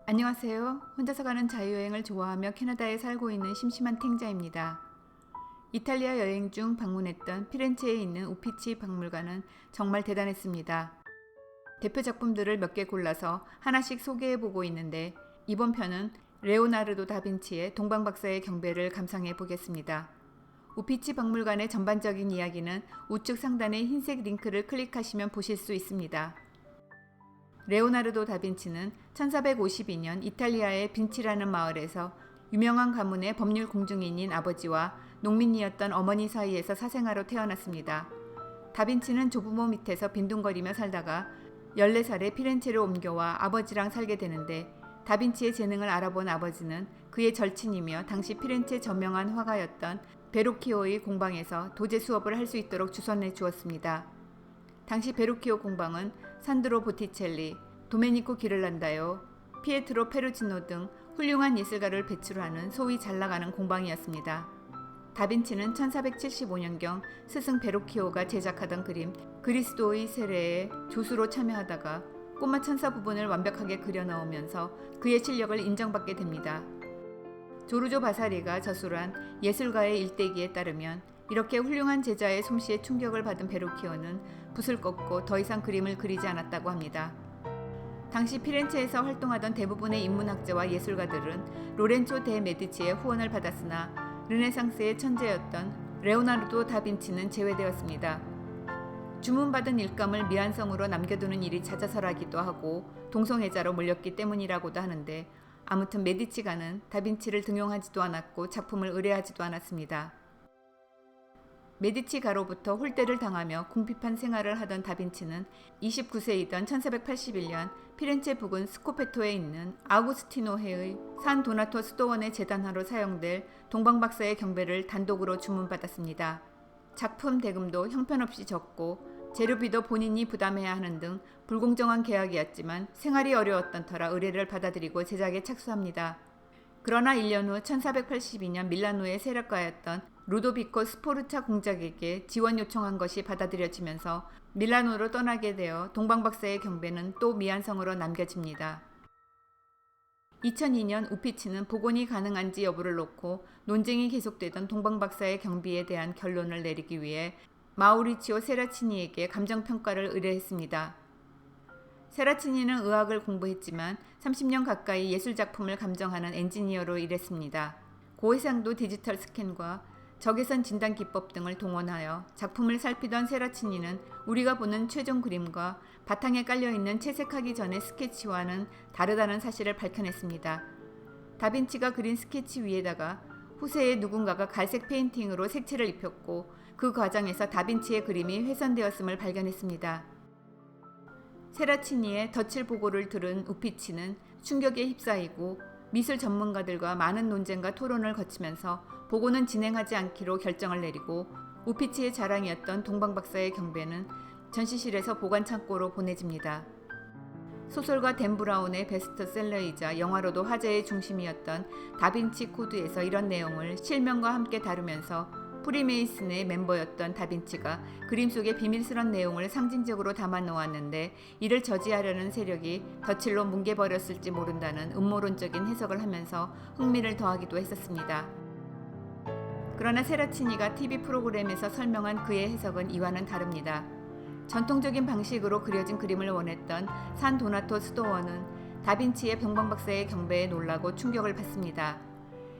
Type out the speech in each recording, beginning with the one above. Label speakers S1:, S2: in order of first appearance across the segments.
S1: 안녕하세요. 혼자서 가는 자유여행을 좋아하며 캐나다에 살고 있는 심심한 탱자입니다. 이탈리아 여행 중 방문했던 피렌체에 있는 우피치 박물관은 정말 대단했습니다. 대표 작품들을 몇 개 골라서 하나씩 소개해보고 있는데 이번 편은 레오나르도 다빈치의 동방박사의 경배를 감상해 보겠습니다. 우피치 박물관의 전반적인 이야기는 우측 상단의 흰색 링크를 클릭하시면 보실 수 있습니다. 레오나르도 다빈치는 1452년 이탈리아의 빈치라는 마을에서 유명한 가문의 법률 공증인인 아버지와 농민이었던 어머니 사이에서 사생아로 태어났습니다. 다빈치는 조부모 밑에서 빈둥거리며 살다가 14살에 피렌체로 옮겨와 아버지랑 살게 되는데 다빈치의 재능을 알아본 아버지는 그의 절친이며 당시 피렌체 저명한 화가였던 베로키오의 공방에서 도제 수업을 할 수 있도록 주선해 주었습니다. 당시 베루키오 공방은 산드로 보티첼리, 도메니코 기를란다요, 피에트로 페루치노 등 훌륭한 예술가를 배출하는 소위 잘나가는 공방이었습니다. 다빈치는 1475년경 스승 베루키오가 제작하던 그림 그리스도의 세례에 조수로 참여하다가 꼬마 천사 부분을 완벽하게 그려 넣으면서 그의 실력을 인정받게 됩니다. 조르조 바사리가 저술한 예술가의 일대기에 따르면 이렇게 훌륭한 제자의 솜씨에 충격을 받은 베루키오는 붓을 꺾고 더 이상 그림을 그리지 않았다고 합니다. 당시 피렌체에서 활동하던 대부분의 인문학자와 예술가들은 로렌조 데 메디치의 후원을 받았으나 르네상스의 천재였던 레오나르도 다빈치는 제외되었습니다. 주문받은 일감을 미완성으로 남겨두는 일이 잦아서라기도 하고 동성애자로 몰렸기 때문이라고도 하는데 아무튼 메디치가는 다빈치를 등용하지도 않았고 작품을 의뢰하지도 않았습니다. 메디치가로부터 홀대를 당하며 궁핍한 생활을 하던 다빈치는 29세이던 1481년 피렌체 부근 스코페토에 있는 아우구스티노해의 산 도나토 수도원의 제단화로 사용될 동방박사의 경배를 단독으로 주문받았습니다. 작품 대금도 형편없이 적고 재료비도 본인이 부담해야 하는 등 불공정한 계약이었지만 생활이 어려웠던 터라 의뢰를 받아들이고 제작에 착수합니다. 그러나 1년 후 1482년 밀라노의 세력가였던 루도비코 스포르차 공작에게 지원 요청한 것이 받아들여지면서 밀라노로 떠나게 되어 동방박사의 경배는 또 미완성으로 남겨집니다. 2002년 우피치는 복원이 가능한지 여부를 놓고 논쟁이 계속되던 동방박사의 경비에 대한 결론을 내리기 위해 마우리치오 세라치니에게 감정평가를 의뢰했습니다. 세라치니는 의학을 공부했지만 30년 가까이 예술작품을 감정하는 엔지니어로 일했습니다. 고해상도 디지털 스캔과 적외선 진단 기법 등을 동원하여 작품을 살피던 세라치니는 우리가 보는 최종 그림과 바탕에 깔려있는 채색하기 전의 스케치와는 다르다는 사실을 밝혀냈습니다. 다빈치가 그린 스케치 위에다가 후세에 누군가가 갈색 페인팅으로 색칠을 입혔고 그 과정에서 다빈치의 그림이 훼손되었음을 발견했습니다. 세라치니의 덧칠 보고를 들은 우피치는 충격에 휩싸이고 미술 전문가들과 많은 논쟁과 토론을 거치면서 보고는 진행하지 않기로 결정을 내리고 우피치의 자랑이었던 동방박사의 경배는 전시실에서 보관 창고로 보내집니다. 소설가 댄 브라운의 베스트셀러이자 영화로도 화제의 중심이었던 다빈치 코드에서 이런 내용을 실명과 함께 다루면서 프리메이슨의 멤버였던 다빈치가 그림 속의 비밀스런 내용을 상징적으로 담아 놓았는데 이를 저지하려는 세력이 덧칠로 뭉개버렸을지 모른다는 음모론적인 해석을 하면서 흥미를 더하기도 했었습니다. 그러나 세라치니가 TV 프로그램에서 설명한 그의 해석은 이와는 다릅니다. 전통적인 방식으로 그려진 그림을 원했던 산 도나토 수도원은 다빈치의 동방박사의 경배에 놀라고 충격을 받습니다.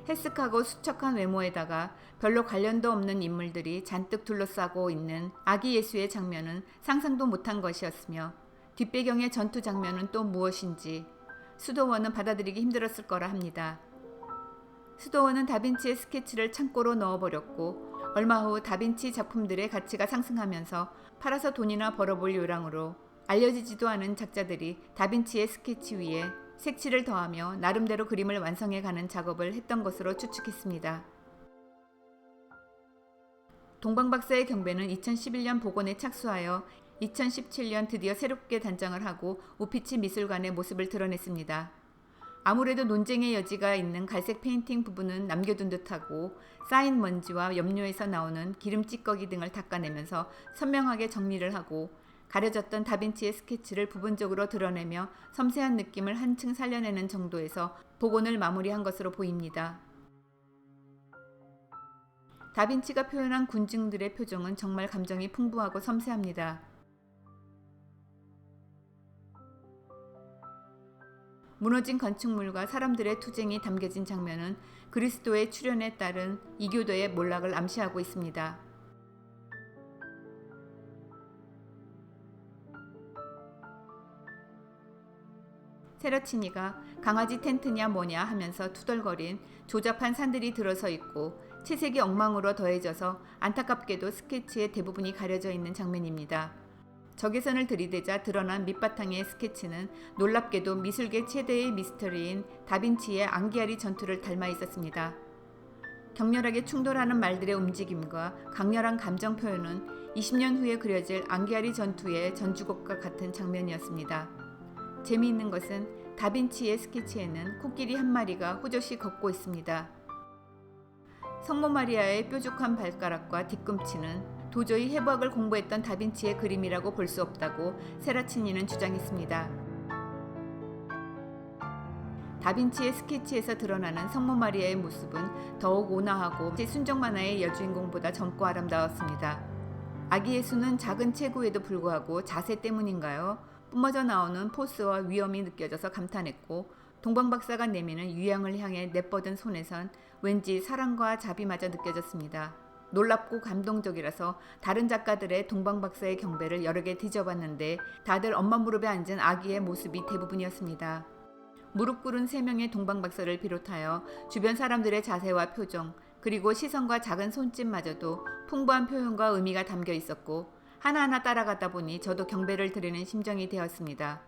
S1: 헬스하고 수척한 외모에다가 별로 관련도 없는 인물들이 잔뜩 둘러싸고 있는 아기 예수의 장면은 상상도 못한 것이었으며 뒷배경의 전투 장면은 또 무엇인지 수도원은 받아들이기 힘들었을 거라 합니다. 수도원은 다빈치의 스케치를 창고로 넣어버렸고 얼마 후 다빈치 작품들의 가치가 상승하면서 팔아서 돈이나 벌어볼 요량으로 알려지지도 않은 작자들이 다빈치의 스케치 위에 색칠을 더하며 나름대로 그림을 완성해가는 작업을 했던 것으로 추측했습니다. 동방박사의 경배는 2011년 복원에 착수하여 2017년 드디어 새롭게 단장을 하고 우피치 미술관의 모습을 드러냈습니다. 아무래도 논쟁의 여지가 있는 갈색 페인팅 부분은 남겨둔 듯하고 쌓인 먼지와 염료에서 나오는 기름 찌꺼기 등을 닦아내면서 선명하게 정리를 하고 가려졌던 다빈치의 스케치를 부분적으로 드러내며 섬세한 느낌을 한층 살려내는 정도에서 복원을 마무리한 것으로 보입니다. 다빈치가 표현한 군중들의 표정은 정말 감정이 풍부하고 섬세합니다. 무너진 건축물과 사람들의 투쟁이 담겨진 장면은 그리스도의 출현에 따른 이교도의 몰락을 암시하고 있습니다. 세라치니가 강아지 텐트냐 뭐냐 하면서 투덜거린 조잡한 산들이 들어서 있고 채색이 엉망으로 더해져서 안타깝게도 스케치의 대부분이 가려져 있는 장면입니다. 적외선을 들이대자 드러난 밑바탕의 스케치는 놀랍게도 미술계 최대의 미스터리인 다빈치의 앙기아리 전투를 닮아 있었습니다. 격렬하게 충돌하는 말들의 움직임과 강렬한 감정 표현은 20년 후에 그려질 앙기아리 전투의 전주곡과 같은 장면이었습니다. 재미있는 것은 다빈치의 스케치에는 코끼리 한 마리가 호젓이 걷고 있습니다. 성모 마리아의 뾰족한 발가락과 뒤꿈치는 도저히 해부학을 공부했던 다빈치의 그림이라고 볼 수 없다고 세라치니는 주장했습니다. 다빈치의 스케치에서 드러나는 성모 마리아의 모습은 더욱 온화하고 순정 만화의 여주인공보다 젊고 아름다웠습니다. 아기 예수는 작은 체구에도 불구하고 자세 때문인가요? 뿜어져 나오는 포스와 위엄이 느껴져서 감탄했고 동방박사가 내미는 유양을 향해 내뻗은 손에선 왠지 사랑과 자비마저 느껴졌습니다. 놀랍고 감동적이라서 다른 작가들의 동방박사의 경배를 여러 개 뒤져봤는데 다들 엄마 무릎에 앉은 아기의 모습이 대부분이었습니다. 무릎 꿇은 3명의 동방박사를 비롯하여 주변 사람들의 자세와 표정 그리고 시선과 작은 손짓마저도 풍부한 표현과 의미가 담겨 있었고 하나하나 따라가다 보니 저도 경배를 드리는 심정이 되었습니다.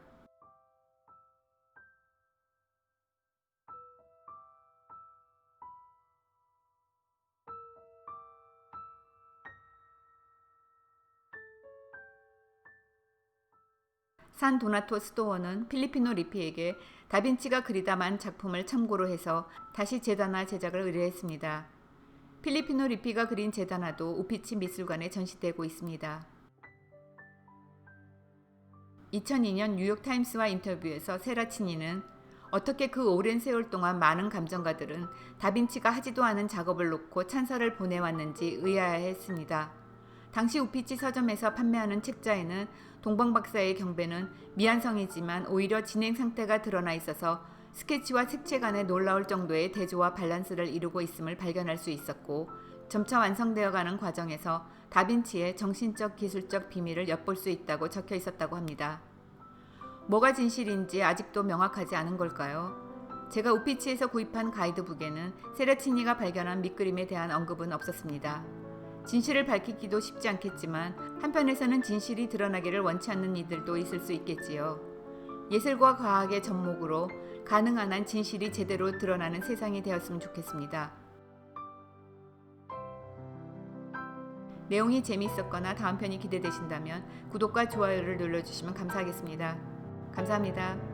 S1: 산 도나토 스토어는 필리피노 리피에게 다빈치가 그리다만 작품을 참고로 해서 다시 제다나 제작을 의뢰했습니다. 필리피노 리피가 그린 제다나도 우피치 미술관에 전시되고 있습니다. 2002년 뉴욕타임스와 인터뷰에서 세라치니는 어떻게 그 오랜 세월 동안 많은 감정가들은 다빈치가 하지도 않은 작업을 놓고 찬사를 보내왔는지 의아해했습니다. 당시 우피치 서점에서 판매하는 책자에는 동방박사의 경배는 미완성이지만 오히려 진행 상태가 드러나 있어서 스케치와 색채 간의 놀라울 정도의 대조와 밸런스를 이루고 있음을 발견할 수 있었고 점차 완성되어가는 과정에서 다빈치의 정신적 기술적 비밀을 엿볼 수 있다고 적혀 있었다고 합니다. 뭐가 진실인지 아직도 명확하지 않은 걸까요? 제가 우피치에서 구입한 가이드북에는 세라치니가 발견한 밑그림에 대한 언급은 없었습니다. 진실을 밝히기도 쉽지 않겠지만 한편에서는 진실이 드러나기를 원치 않는 이들도 있을 수 있겠지요. 예술과 과학의 접목으로 가능한 한 진실이 제대로 드러나는 세상이 되었으면 좋겠습니다. 내용이 재미있었거나 다음 편이 기대되신다면 구독과 좋아요를 눌러주시면 감사하겠습니다. 감사합니다.